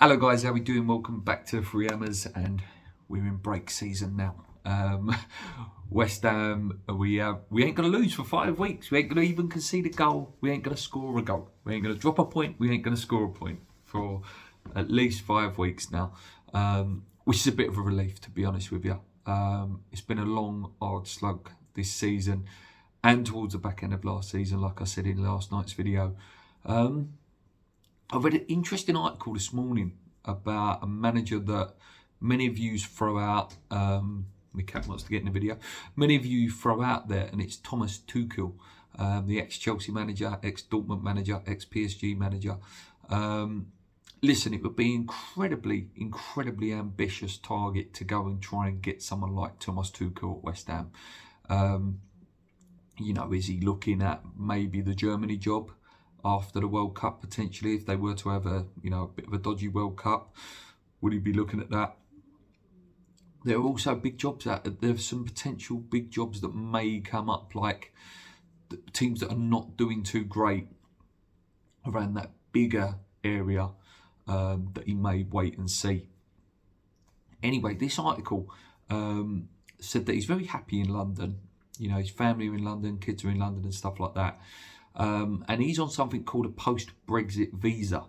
Hello guys, how we doing? Welcome back to the Three Hammers, and we're in break season now. West Ham, we ain't gonna lose for 5 weeks. We ain't gonna even concede a goal. We ain't gonna score a goal. We ain't gonna drop a point. We ain't gonna score a point for at least 5 weeks now, which is a bit of a relief, to be honest with you. It's been a long, hard slug this season, and towards the back end of last season, like I said in last night's video. I read an interesting article this morning about a manager that many of you throw out. My cat wants to get in the video. Many of you throw out there, and it's Thomas Tuchel, the ex-Chelsea manager, ex-Dortmund manager, ex-PSG manager. Listen, it would be incredibly ambitious target to go and try and get someone like Thomas Tuchel at West Ham. Is he looking at maybe the Germany job after the World Cup, potentially, if they were to have a bit of a dodgy World Cup? Would he be looking at that? There are also big jobs there's some potential big jobs that may come up, like the teams that are not doing too great around that bigger area, that he may wait and see. Anyway, this article said that he's very happy in London. His family are in London, kids are in London and stuff like that. And he's on something called a post-Brexit visa,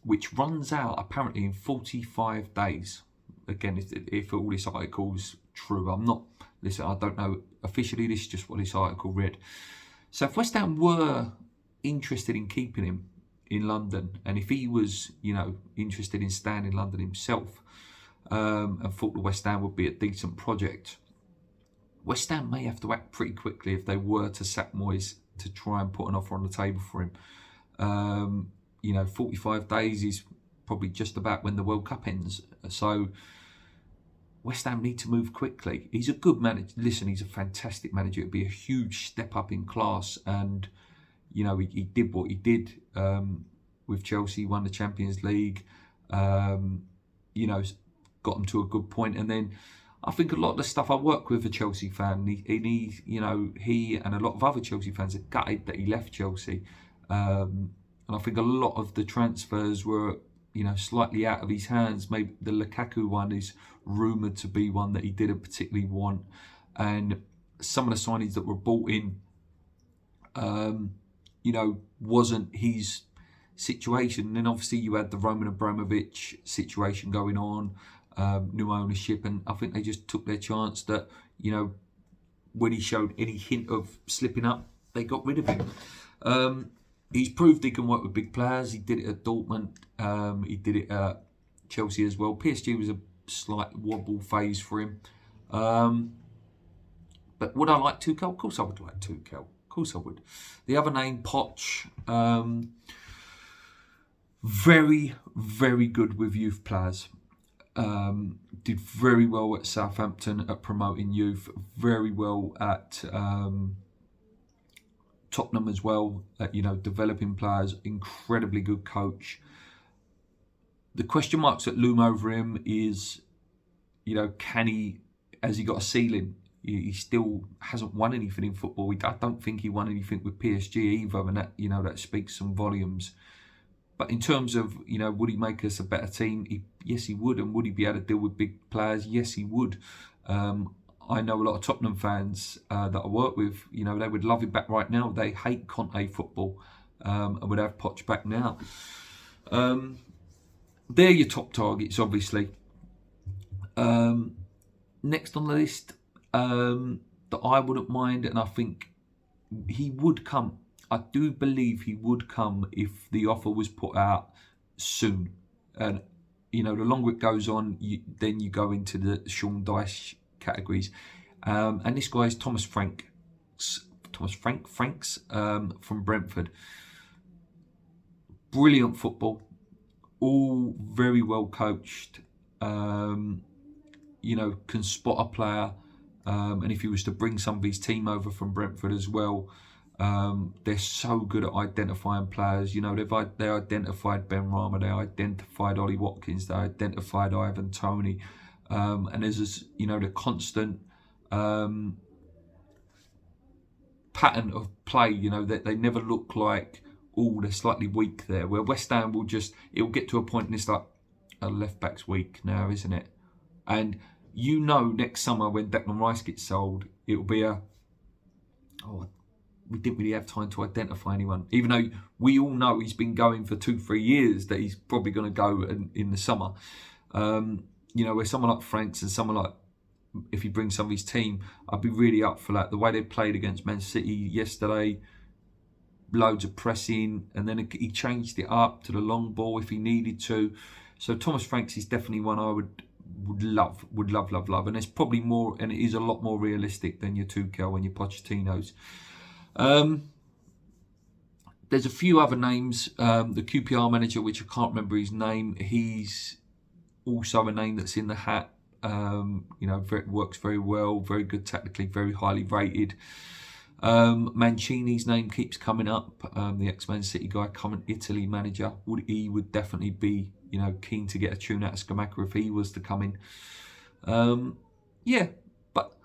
which runs out apparently in 45 days. Again, if all this article's true, I don't know officially, this is just what this article read. So if West Ham were interested in keeping him in London, and if he was, interested in staying in London himself, and thought the West Ham would be a decent project, West Ham may have to act pretty quickly if they were to sack Moyes to try and put an offer on the table for him. 45 days is probably just about when the World Cup ends. So West Ham need to move quickly. He's a good manager. Listen, he's a fantastic manager. It'd be a huge step up in class. And, he did what he did with Chelsea, won the Champions League, got them to a good point. And then I think a lot of the stuff, I work with a Chelsea fan, he and a lot of other Chelsea fans are gutted that he left Chelsea. And I think a lot of the transfers were, slightly out of his hands. Maybe the Lukaku one is rumoured to be one that he didn't particularly want. And some of the signings that were bought in, wasn't his situation. And then obviously you had the Roman Abramovich situation going on. New ownership, and I think they just took their chance that, when he showed any hint of slipping up, they got rid of him. He's proved he can work with big players. He did it at Dortmund. He did it at Chelsea as well. PSG was a slight wobble phase for him. But would I like Tuchel? Of course I would like Tuchel. Of course I would. The other name, Poch, very, very good with youth players. Did very well at Southampton at promoting youth, very well at Tottenham as well, at developing players. Incredibly good coach. The question marks that loom over him is, has he got a ceiling? He still hasn't won anything in football. I don't think he won anything with PSG either, and that that speaks some volumes. But in terms of, would he make us a better team? Yes, he would. And would he be able to deal with big players? Yes, he would. I know a lot of Tottenham fans that I work with, they would love him back right now. They hate Conte football, and would have Poch back now. They're your top targets, obviously. Next on the list, that I wouldn't mind, and I think he would come. I do believe he would come if the offer was put out soon. And, the longer it goes on, then you go into the Sean Dyche categories. And this guy is Thomas Franks from Brentford. Brilliant football. All very well coached. Can spot a player. And if he was to bring some of his team over from Brentford as well, they're so good at identifying players. They identified Ben Rama, they identified Ollie Watkins, they identified Ivan Toney, and there's this, the constant pattern of play. That they never look like oh, they're slightly weak there. Where West Ham will just, it'll get to a point and it's like, a left back's weak now, isn't it? And you know, next summer when Declan Rice gets sold, it'll be we didn't really have time to identify anyone. Even though we all know he's been going for 2-3 years, that he's probably going to go in the summer. Where someone like Franks and someone like, if he brings some of his team, I'd be really up for that. The way they played against Man City yesterday, loads of pressing, and then he changed it up to the long ball if he needed to. So Thomas Franks is definitely one I would love, and it's probably more, and it is a lot more realistic than your Tuchel and your Pochettinos. There's a few other names. The QPR manager, which I can't remember his name, he's also a name that's in the hat. Works very well, very good tactically, very highly rated. Mancini's name keeps coming up. The ex-Man City guy, current Italy manager. He would definitely be, keen to get a tune out of Scamacca if he was to come in. But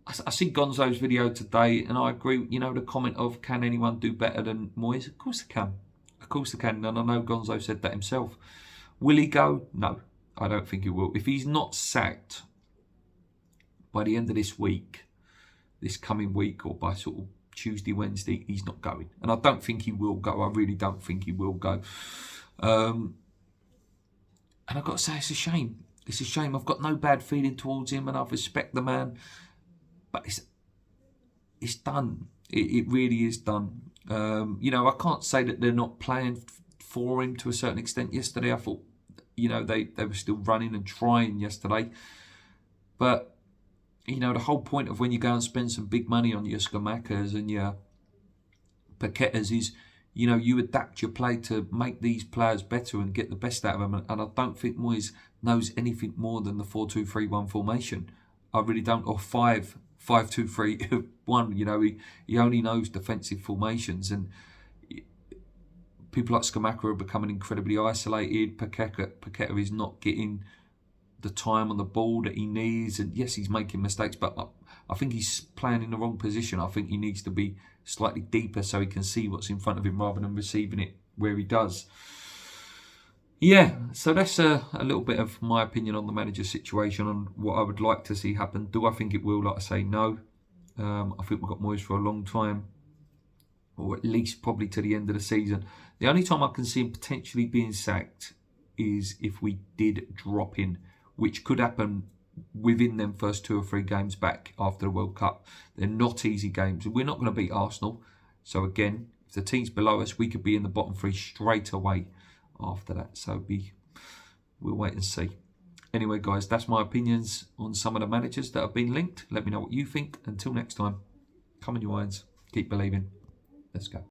I see Gonzo's video today, and I agree. The comment of, can anyone do better than Moyes? Of course they can. Of course they can. And I know Gonzo said that himself. Will he go? No, I don't think he will. If he's not sacked by the end of this week, this coming week, or by sort of Tuesday, Wednesday, he's not going. And I don't think he will go. I really don't think he will go. And I've got to say, it's a shame. It's a shame. I've got no bad feeling towards him, and I respect the man. But it's done. It really is done. I can't say that they're not playing for him to a certain extent. Yesterday, I thought, they were still running and trying yesterday. But, the whole point of when you go and spend some big money on your Scamacas and your Paquetas is, you adapt your play to make these players better and get the best out of them. And I don't think Moyes knows anything more than the 4-2-3-1 formation. I really don't. Or 5-2-3-1. He only knows defensive formations. And people like Scamacca are becoming incredibly isolated. Paqueta is not getting the time on the ball that he needs, and yes, he's making mistakes, but I think he's playing in the wrong position. I think he needs to be slightly deeper so he can see what's in front of him rather than receiving it where he does. So that's a little bit of my opinion on the manager situation, on what I would like to see happen. Do I think it will? Like I say, no. I think we've got Moyes for a long time, or at least probably to the end of the season. The only time I can see him potentially being sacked is if we did drop in, which could happen within them first 2 or 3 games back after the World Cup. They're not easy games. We're not going to beat Arsenal. So again, if the team's below us, we could be in the bottom 3 straight away after that. So we'll wait and see. Anyway, guys, that's my opinions on some of the managers that have been linked. Let me know what you think. Until next time, come on, you irons. Keep believing. Let's go.